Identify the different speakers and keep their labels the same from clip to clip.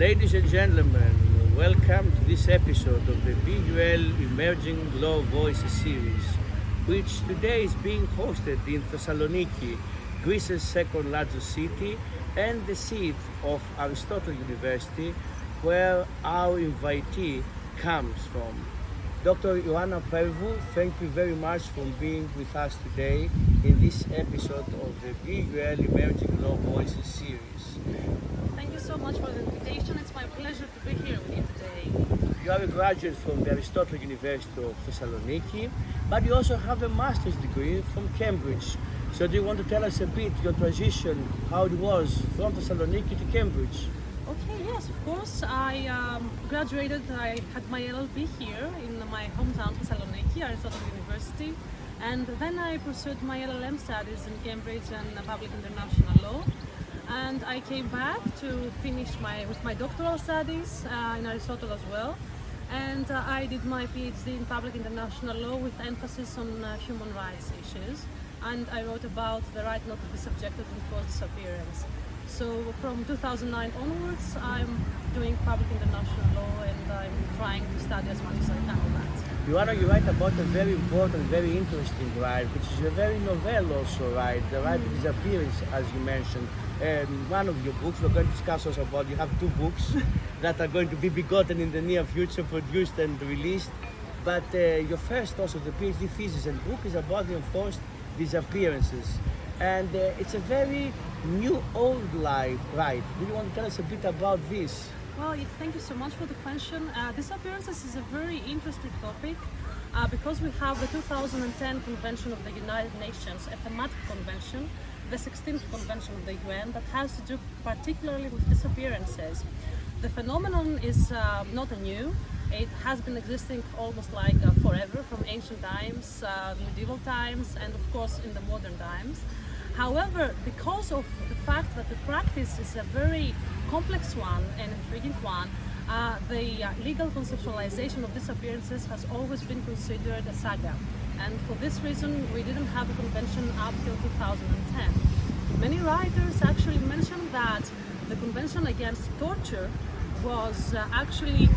Speaker 1: Ladies and gentlemen, welcome to this episode of the BUL Emerging Law Voices series, which today is being hosted in Thessaloniki, Greece's second largest city and the seat of Aristotle University, where our invitee comes from. Dr. Ioanna Pervou, thank you very much for being with us today in this episode of the BUL Emerging Law Voices series.
Speaker 2: Thank you so much for the invitation. It's my pleasure to be here with you today.
Speaker 1: You are a graduate from the Aristotle University of Thessaloniki, but you also have a master's degree from Cambridge. So do you want to tell us a bit your transition, how it was from Thessaloniki to Cambridge?
Speaker 2: Okay, yes, of course. I had my LLB here in my hometown Thessaloniki, Aristotle University, and then I pursued my LLM studies in Cambridge and Public International Law. And I came back to finish with my doctoral studies in Aristotle as well. And I did my PhD in Public International Law with emphasis on human rights issues. And I wrote about the right not to be subjected to forced disappearance. So from 2009 onwards, I'm doing public international law and I'm trying to study as much as I can on that.
Speaker 1: You write about a very important, very interesting right, which is a very novel also right, the right of disappearance, as you mentioned. One of your books, we're going to discuss also about, you have two books that are going to be begotten in the near future, produced and released. But your first also, the PhD thesis and book is about the enforced disappearances. And it's a very new old life, right? Do you want to tell us a bit about this?
Speaker 2: Well, thank you so much for the question. Disappearances is a very interesting topic because we have the 2010 Convention of the United Nations, a thematic convention, the 16th Convention of the UN, that has to do particularly with disappearances. The phenomenon is not new. It has been existing almost like forever, from ancient times, medieval times, and of course in the modern times. However, because of the fact that the practice is a very complex one and intriguing one, the legal conceptualization of disappearances has always been considered a saga. And for this reason, we didn't have a convention up till 2010. Many writers actually mentioned that the Convention Against Torture was actually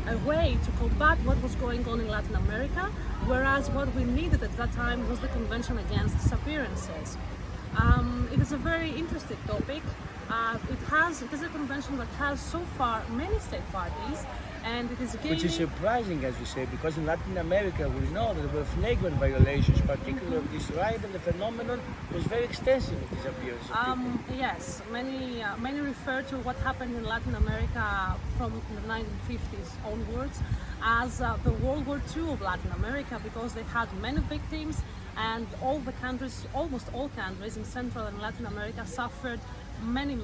Speaker 2: a way to combat what was going on in Latin America, whereas what we needed at that time was the Convention Against Disappearances. It is a very interesting topic. It is a convention that has so far many state parties, and it is
Speaker 1: Which is surprising, as you say, because in Latin America we know that there were flagrant violations, particularly of this right, and the phenomenon was very extensive of disappearance of people.
Speaker 2: Yes, many refer to what happened in Latin America from the 1950s onwards as the World War II of Latin America, because they had many victims, and all the countries, almost all countries in Central and Latin America suffered many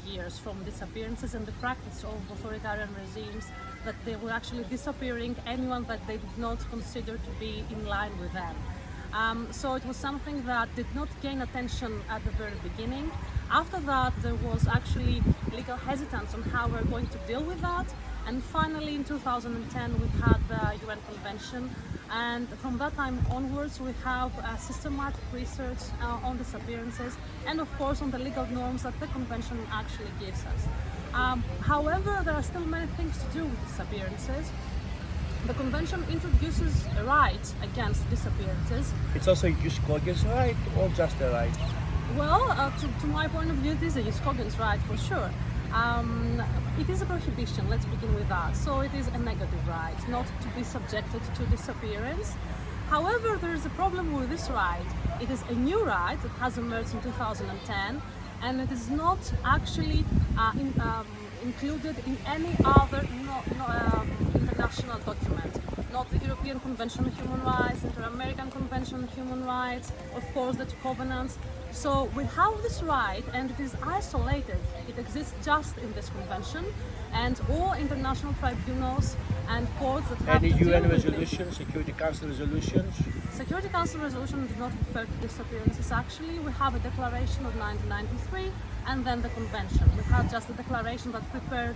Speaker 2: years from disappearances and the practice of authoritarian regimes that they were actually disappearing anyone that they did not consider to be in line with them. So it was something that did not gain attention at the very beginning. After that, there was actually legal hesitance on how we're going to deal with that. And finally, in 2010, we had the UN Convention. And from that time onwards, we have systematic research on disappearances and, of course, on the legal norms that the Convention actually gives us. However, there are still many things to do with disappearances. The Convention introduces a right against disappearances.
Speaker 1: It's also a jus cogens right or just a right?
Speaker 2: Well, to my point of view, it is a jus cogens right for sure. It is a prohibition, let's begin with that. So it is a negative right, not to be subjected to disappearance. However, there is a problem with this right. It is a new right that has emerged in 2010, and it is not actually included in any other international document. Not the European Convention on Human Rights, Inter-American Convention on Human Rights, of course the two covenants. So we have this right, and it is isolated. It exists just in this convention, and all international tribunals and courts that have
Speaker 1: Any
Speaker 2: to deal
Speaker 1: UN
Speaker 2: with
Speaker 1: resolutions, Security Council resolutions?
Speaker 2: Security Council resolution does not refer to disappearances. Actually, we have a declaration of 1993 and then the convention. We have just a declaration that prepared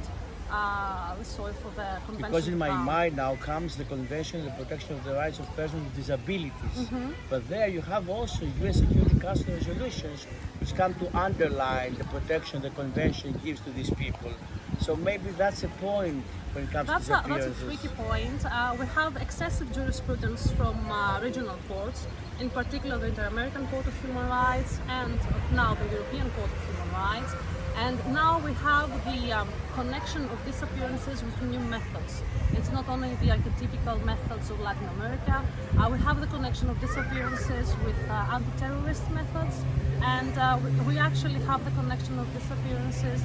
Speaker 2: sorry for the convention.
Speaker 1: Because in my mind now comes the Convention on the Protection of the Rights of Persons with Disabilities. But there you have also UN Security Council resolutions which come to underline the protection the Convention gives to these people. So maybe that's a point when it comes to disappearances.
Speaker 2: That's a tricky point. We have excessive jurisprudence from regional courts, in particular the Inter-American Court of Human Rights and now the European Court of Human Rights. And now we have the connection of disappearances with new methods. It's not only the archetypical methods of Latin America. We have the connection of disappearances with anti-terrorist methods, and we actually have the connection of disappearances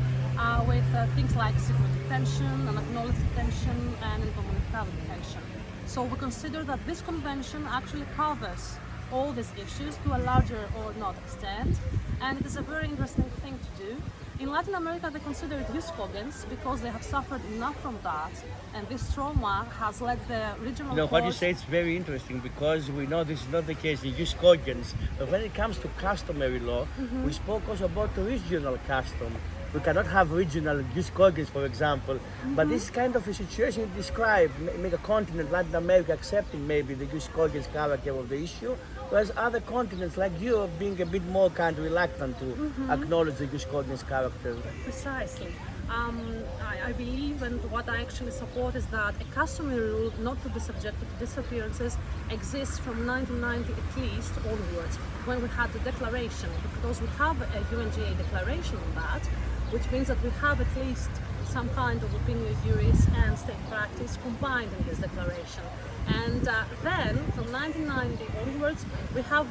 Speaker 2: with things like secret detention, unacknowledged detention, and incommunicado detention. So we consider that this convention actually covers all these issues to a larger or not extent, and it is a very interesting thing to do. In Latin America, they consider it jus cogens because they have suffered enough from that, and this trauma has led the regional courts.
Speaker 1: What you say is very interesting because we know this is not the case in jus cogens, but when it comes to customary law, we spoke also about the regional custom. We cannot have regional jus cogens, for example, but this kind of a situation you describe, make a continent, Latin America, accepting maybe the jus cogens character of the issue, whereas other continents like Europe being a bit more kind of reluctant to acknowledge the jus cogens character.
Speaker 2: Precisely. I believe, and what I actually support, is that a customary rule not to be subjected to disappearances exists from 1990 at least onwards, when we had the declaration, because we have a UNGA declaration on that, which means that we have at least some kind of opinion juris and state practice combined in this declaration. And then, from 1990 onwards, we have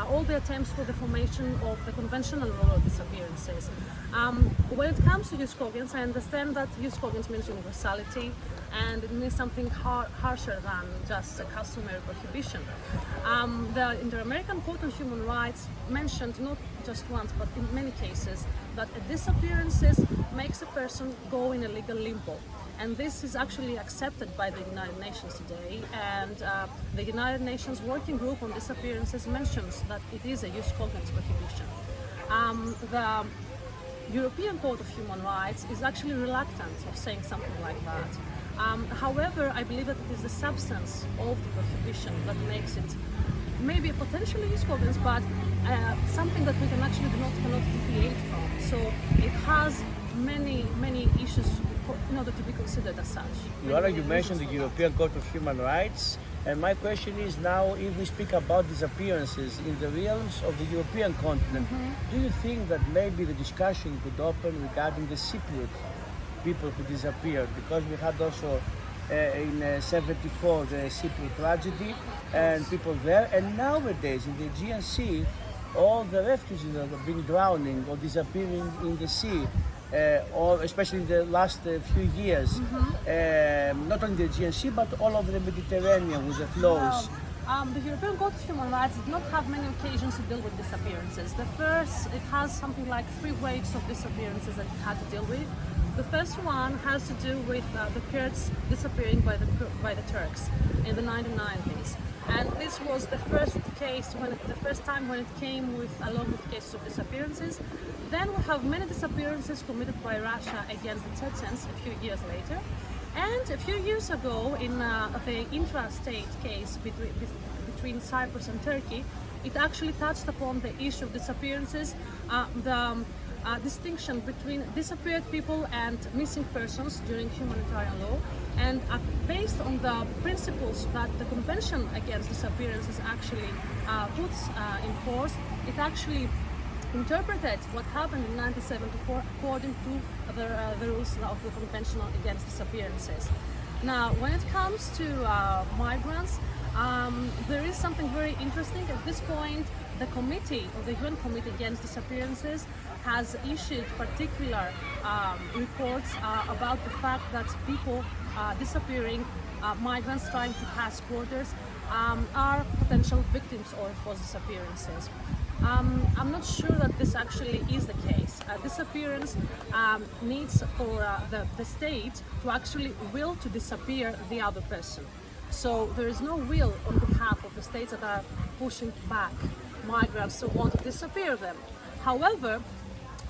Speaker 2: all the attempts for the formation of the conventional rule of disappearances. When it comes to jus cogens, I understand that jus cogens means universality, and it means something harsher than just a customary prohibition. The Inter-American Court on Human Rights mentioned not just once, but in many cases, that a disappearances makes a person go in a legal limbo. And this is actually accepted by the United Nations today, and the United Nations Working Group on Disappearances mentions that it is a jus cogens prohibition. The European Court of Human Rights is actually reluctant of saying something like that. However, I believe that it is the substance of the prohibition that makes it maybe potentially jus cogens, but something that we cannot deviate from. So it has many issues in order to be considered as such.
Speaker 1: Ioanna, you mentioned the European Court of Human Rights, and my question is now, if we speak about disappearances in the realms of the European continent, do you think that maybe the discussion could open regarding the Cypriot people who disappeared? Because we had also in 74 the Cypriot tragedy and people there, and nowadays in the Aegean Sea, all the refugees that have been drowning or disappearing in the sea, or especially in the last few years, not only the Aegean Sea but all over the Mediterranean with the flows.
Speaker 2: The European Court of Human Rights did not have many occasions to deal with disappearances. It has something like 3 waves of disappearances that it had to deal with. The first one has to do with the Kurds disappearing by the Turks in the 1990s. And this was the first case, the first time when it came with a lot of cases of disappearances. Then we have many disappearances committed by Russia against the Chechens a few years later. And a few years ago, in the intra-state case between Cyprus and Turkey, it actually touched upon the issue of disappearances, the distinction between disappeared people and missing persons during humanitarian law. And based on the principles that the Convention Against Disappearances actually puts in force, it actually interpreted what happened in 1974 according to the rules of the Convention Against Disappearances. Now, when it comes to migrants, there is something very interesting. At this point, the committee, or the UN Committee Against Disappearances, has issued particular reports about the fact that people disappearing, migrants trying to pass borders, are potential victims of forced disappearances. I'm not sure that this actually is the case. Disappearance needs for the state to actually will to disappear the other person. So there is no will on behalf of the states that are pushing back migrants who want to disappear them. However,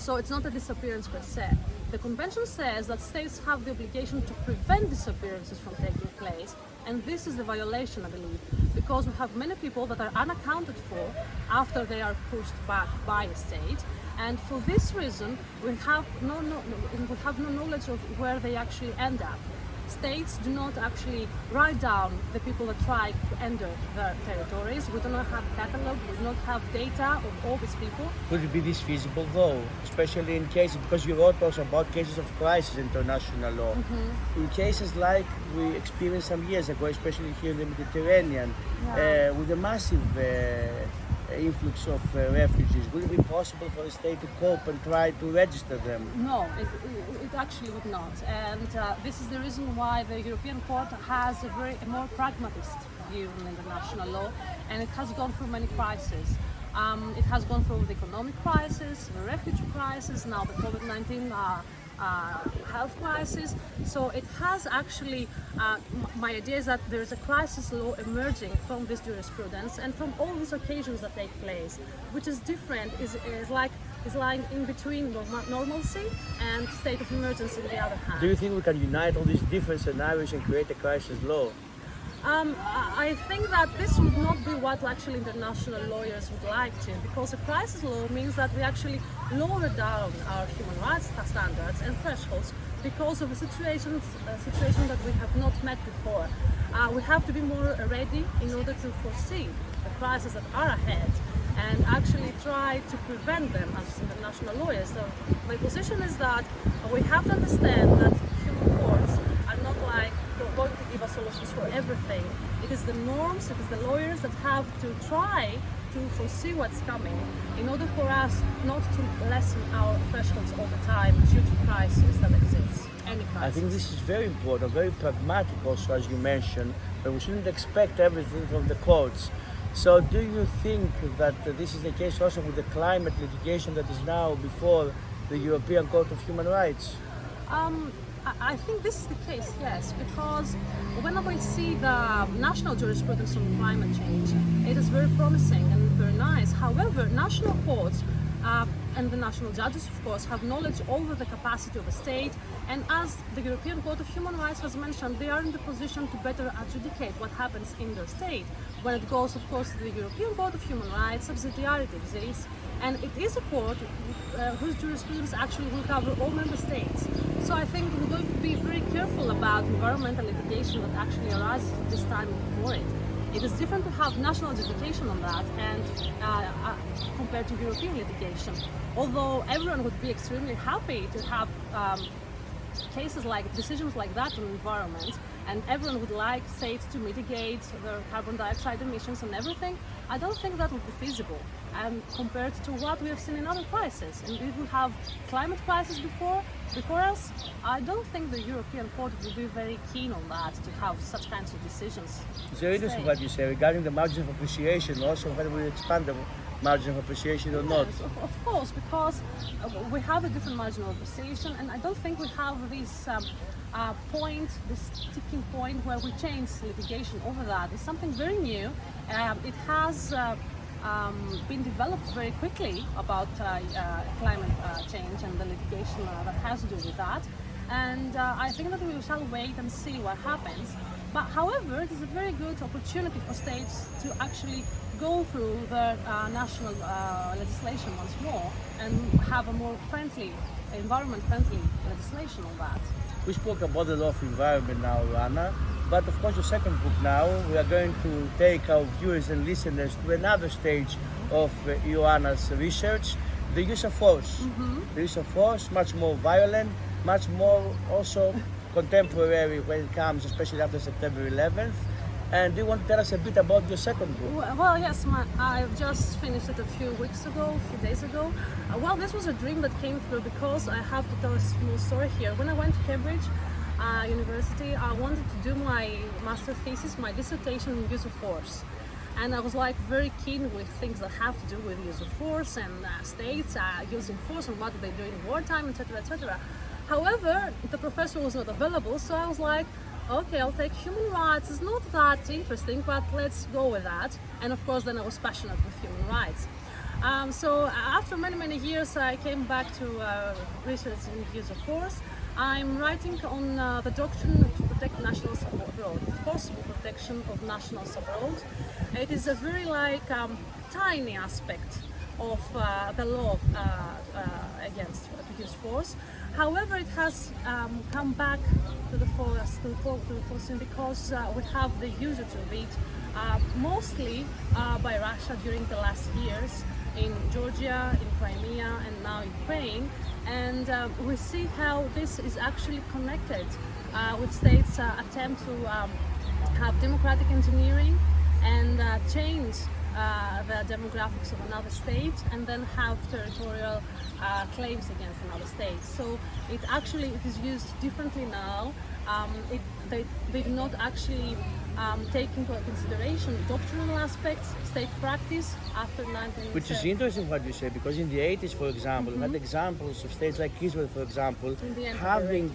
Speaker 2: So it's not a disappearance per se. The convention says that states have the obligation to prevent disappearances from taking place, and this is the violation, I believe, because we have many people that are unaccounted for after they are pushed back by a state, and for this reason we have no knowledge of where they actually end up. States do not actually write down the people that try to enter their territories. We do not have catalog, we do not have data of all these people.
Speaker 1: Would it be this feasible though, especially in cases, because you wrote also about cases of crisis in international law, in cases like we experienced some years ago, especially here in the Mediterranean, with a massive influx of refugees? Would it be possible for a state to cope and try to register them?
Speaker 2: No, it actually would not. And this is the reason why the European Court has a more pragmatist view on international law, and it has gone through many crises. It has gone through the economic crisis, the refugee crisis, now the COVID-19 health crisis. So it has actually, my idea is that there is a crisis law emerging from this jurisprudence and from all these occasions that take place, which is different, is lying in between normalcy and state of emergency on the other hand.
Speaker 1: Do you think we can unite all these different scenarios and create a crisis law?
Speaker 2: I think that this would not be what actually international lawyers would like to, because a crisis law means that we actually lower down our human rights standards and thresholds because of a situation that we have not met before. We have to be more ready in order to foresee the crises that are ahead and actually try to prevent them as international lawyers. So my position is that we have to understand that human courts are not like going to give us solutions for everything. It is the norms, it is the lawyers that have to try to foresee what's coming in order for us not to lessen our thresholds all the time due to crisis that exists. Any crisis.
Speaker 1: I think this is very important, very pragmatic also, as you mentioned, but we shouldn't expect everything from the courts. So do you think that this is the case also with the climate litigation that is now before the European Court of Human Rights?
Speaker 2: I think this is the case, yes, because when we see the national jurisprudence on climate change, it is very promising and very nice. However, national courts and the national judges, of course, have knowledge over the capacity of a state, and as the European Court of Human Rights has mentioned, they are in the position to better adjudicate what happens in their state. When it goes, of course, to the European Court of Human Rights, subsidiarity exists, and it is a court whose jurisprudence actually will cover all member states. So I think we're going to be very careful about environmental litigation that actually arises at this time before it. It is different to have national adjudication on that and compared to European litigation. Although everyone would be extremely happy to have cases like decisions like that on environment, and everyone would like states to mitigate their carbon dioxide emissions and everything, I don't think that would be feasible. And compared to what we have seen in other crises, and if we have climate crisis before us, I don't think the European Court would be very keen on that, to have such kinds of decisions.
Speaker 1: It's very interesting what you say regarding the margin of appreciation, also whether we expand the margin of appreciation or not.
Speaker 2: Yes, of course, because we have a different margin of appreciation, and I don't think we have this this sticking point where we change litigation over that. It's something very new. It has been developed very quickly about climate change and the litigation that has to do with that. And I think that we shall wait and see what happens. But however, it is a very good opportunity for states to actually go through the national legislation once more and have a more friendly, environment-friendly legislation on that.
Speaker 1: We spoke about the law of environment now, Ioanna, but of course your second book now, we are going to take our viewers and listeners to another stage of Ioanna's research, the use of force. The use of force, much more violent, much more also contemporary when it comes, especially after September 11th. And do you want to tell us a bit about your second book?
Speaker 2: Well, yes, I've just finished it a few days ago. Well, this was a dream that came through because I have to tell a small story here. When I went to Cambridge University, I wanted to do my master thesis, my dissertation on use of force. And I was like very keen with things that have to do with use of force and states using force and what do they do in wartime, etc., etc. However, the professor was not available, so I was like, okay, I'll take human rights. It's not that interesting, but let's go with that. And of course, then I was passionate with human rights. So after many years, I came back to research in use of force. I'm writing on the doctrine to protect nationals abroad, forcible protection of nationals abroad. It is a very tiny aspect of the law against to use force. However, it has come back to the force because we have the usage of it mostly by Russia during the last years in Georgia, in Crimea, and now Ukraine. And we see how this is actually connected with states' attempt to have democratic engineering and change the demographics of another state, and then have territorial claims against another state. So it is used differently now. They do not actually take into consideration doctrinal aspects, state practice after 1970.
Speaker 1: Which is interesting what you say, because in the 80s, for example, we had examples of states like Israel, for example, having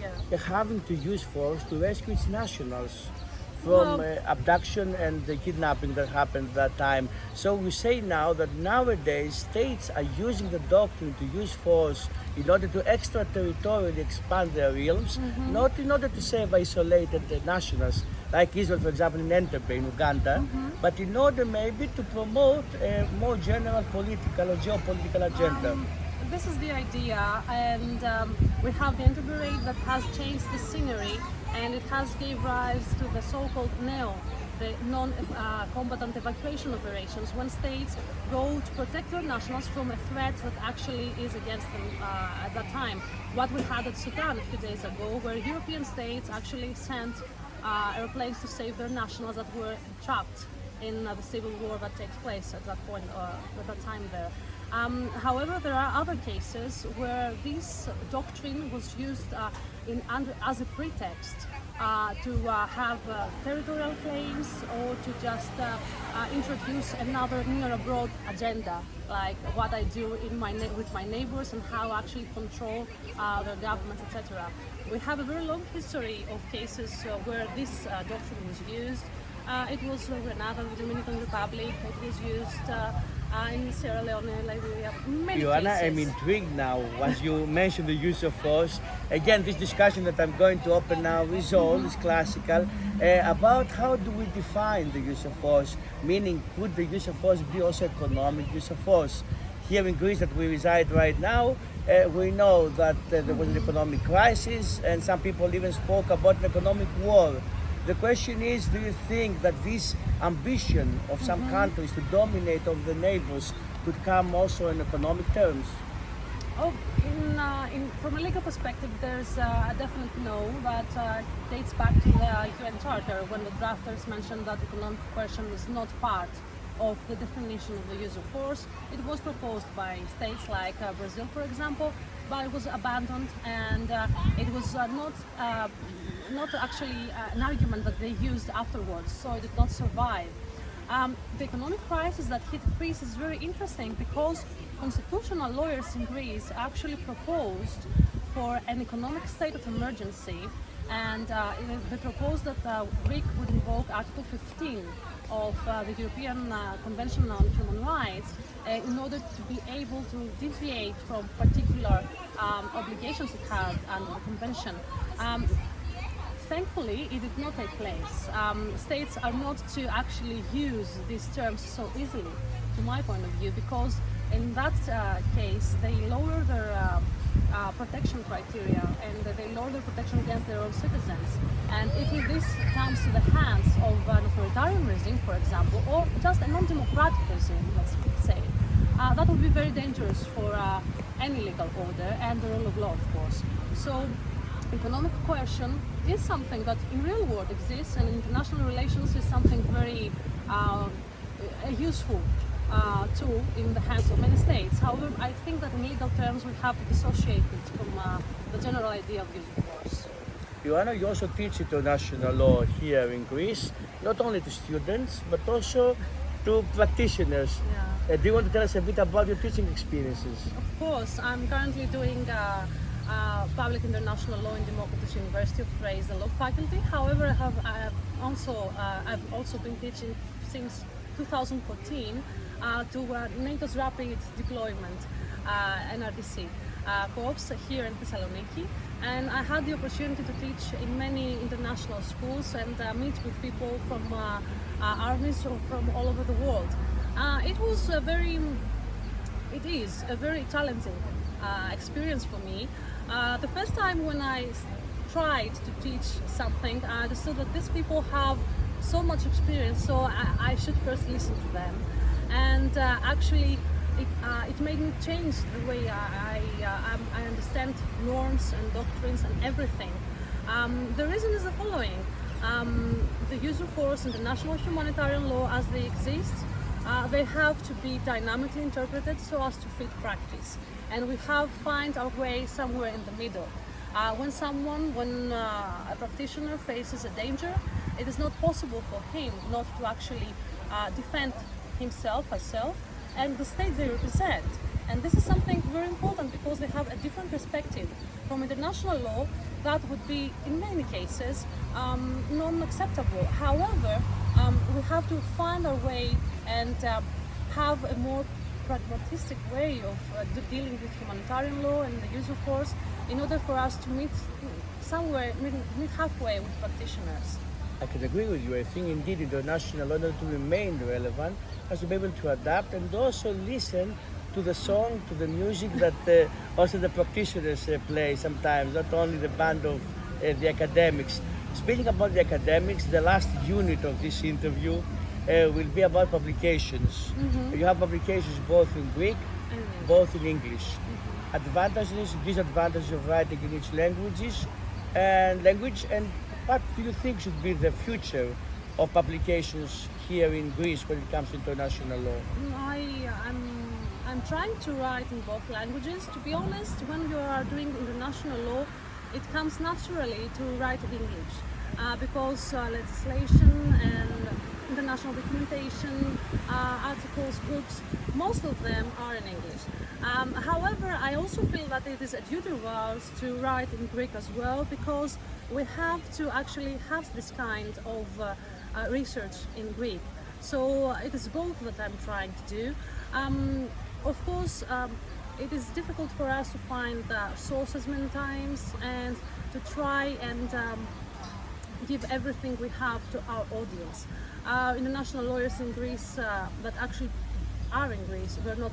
Speaker 1: to use force to rescue its nationals from abduction and the kidnapping that happened at that time. So we say now that nowadays states are using the doctrine to use force in order to extraterritorially expand their realms, not in order to save isolated nationals, like Israel, for example, in Entebbe, in Uganda, but in order maybe to promote a more general political or geopolitical agenda.
Speaker 2: This is the idea, and we have the Entebbe raid that has changed the scenery, and it has gave rise to the so-called NEO, the non-combatant evacuation operations, when states go to protect their nationals from a threat that actually is against them at that time. What we had at Sudan a few days ago, where European states actually sent airplanes to save their nationals that were trapped in the civil war that takes place at that point, at that time there. However, there are other cases where this doctrine was used as a pretext to have territorial claims, or to just introduce another near abroad agenda, like what I do with my neighbors and how I actually control their governments, etc. We have a very long history of cases where this doctrine was used. It was Grenada, the Dominican Republic. It was used in Sierra Leone, Liberia, many
Speaker 1: Ioanna,
Speaker 2: cases.
Speaker 1: I'm intrigued now once you mentioned the use of force. Again, this discussion that I'm going to open now is classical, about how do we define the use of force, meaning could the use of force be also economic use of force? Here in Greece that we reside right now, we know that there was an economic crisis, and some people even spoke about an economic war. The question is, do you think that this ambition of some countries to dominate over the neighbors could come also in economic terms?
Speaker 2: From a legal perspective, there's a definite no that dates back to the UN Charter, when the drafters mentioned that economic coercion is not part of the definition of the use of force. It was proposed by states like Brazil, for example, but it was abandoned, and it was not actually an argument that they used afterwards, so it did not survive. The economic crisis that hit Greece is very interesting because constitutional lawyers in Greece actually proposed for an economic state of emergency, and they proposed that Greece would invoke Article 15 of the European Convention on Human Rights in order to be able to deviate from particular obligations it had under the Convention. Thankfully, it did not take place. States are not to actually use these terms so easily, to my point of view, because in that case, they lower their protection criteria, and they lower their protection against their own citizens. And if this comes to the hands of an authoritarian regime, for example, or just a non-democratic regime, let's say, that would be very dangerous for any legal order and the rule of law, of course. So economic coercion is something that in real world exists, and international relations is something very useful tool in the hands of many states. However, I think that in legal terms we have to dissociate it from the general idea of use of force.
Speaker 1: Ioanna, you also teach international law here in Greece, not only to students, but also to practitioners.
Speaker 2: Yeah.
Speaker 1: Do you want to tell us a bit about your teaching experiences?
Speaker 2: Of course, I'm currently doing public international law in Democratic University of Raise the Law faculty. However, I've also been teaching since 2014 to NATO's rapid deployment NRDC corps here in Thessaloniki, and I had the opportunity to teach in many international schools and meet with people from armies from all over the world. It is a very challenging experience for me. The first time when I tried to teach something, I understood that these people have so much experience, so I should first listen to them. And actually, it made me change the way I understand norms and doctrines and everything. The reason is the following. The use of force, international humanitarian law as they exist, they have to be dynamically interpreted so as to fit practice. And we have find our way somewhere in the middle. When a practitioner faces a danger, it is not possible for him not to actually defend himself, herself, and the state they represent. And this is something very important because they have a different perspective. From international law, that would be, in many cases, non-acceptable. However, we have to find our way and have a more pragmatistic way of dealing with humanitarian law and the use of force in order for us to meet halfway with practitioners.
Speaker 1: I can agree with you. I think indeed international law, in order to remain relevant, has to be able to adapt and also listen to the song, to the music that also the practitioners play sometimes, not only the band of the academics. Speaking about the academics, the last unit of this interview will be about publications. You have publications both in Greek, both in English. Advantages, disadvantages of writing in each language, and what do you think should be the future of publications here in Greece when it comes to international law?
Speaker 2: I'm trying to write in both languages. To be honest, when you are doing international law, it comes naturally to write in English because legislation and international documentation, articles, books, most of them are in English. However, I also feel that it is a duty of ours to write in Greek as well because we have to actually have this kind of research in Greek. So it is both that I'm trying to do. Of course, it is difficult for us to find sources many times and to try and give everything we have to our audience. International lawyers in Greece that actually are in Greece, we're not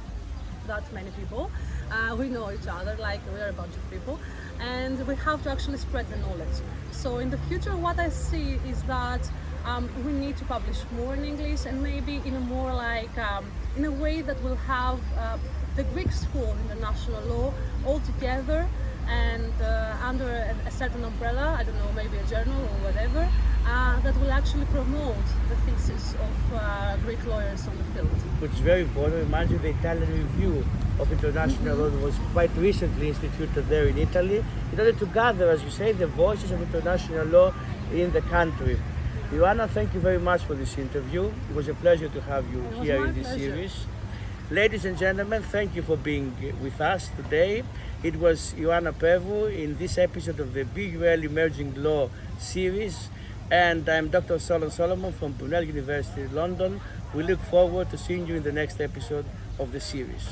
Speaker 2: that many people. We know each other, like we're a bunch of people, and we have to actually spread the knowledge. So in the future, what I see is that we need to publish more in English and maybe in a more like in a way that will have the Greek school international law all together and under a certain umbrella, I don't know, maybe a journal or whatever, that will actually promote the thesis of Greek lawyers on the field.
Speaker 1: Which is very important. Reminds you the Italian Review of International Law that was quite recently instituted there in Italy in order to gather, as you say, the voices of international law in the country. Ioanna, thank you very much for this interview. It was a pleasure to have you here in this series. Ladies and gentlemen, thank you for being with us today. It was Ioanna Pervou in this episode of the BUL Emerging Law series, and I'm Dr. Solon Solomon from BUL University, London. We look forward to seeing you in the next episode of the series.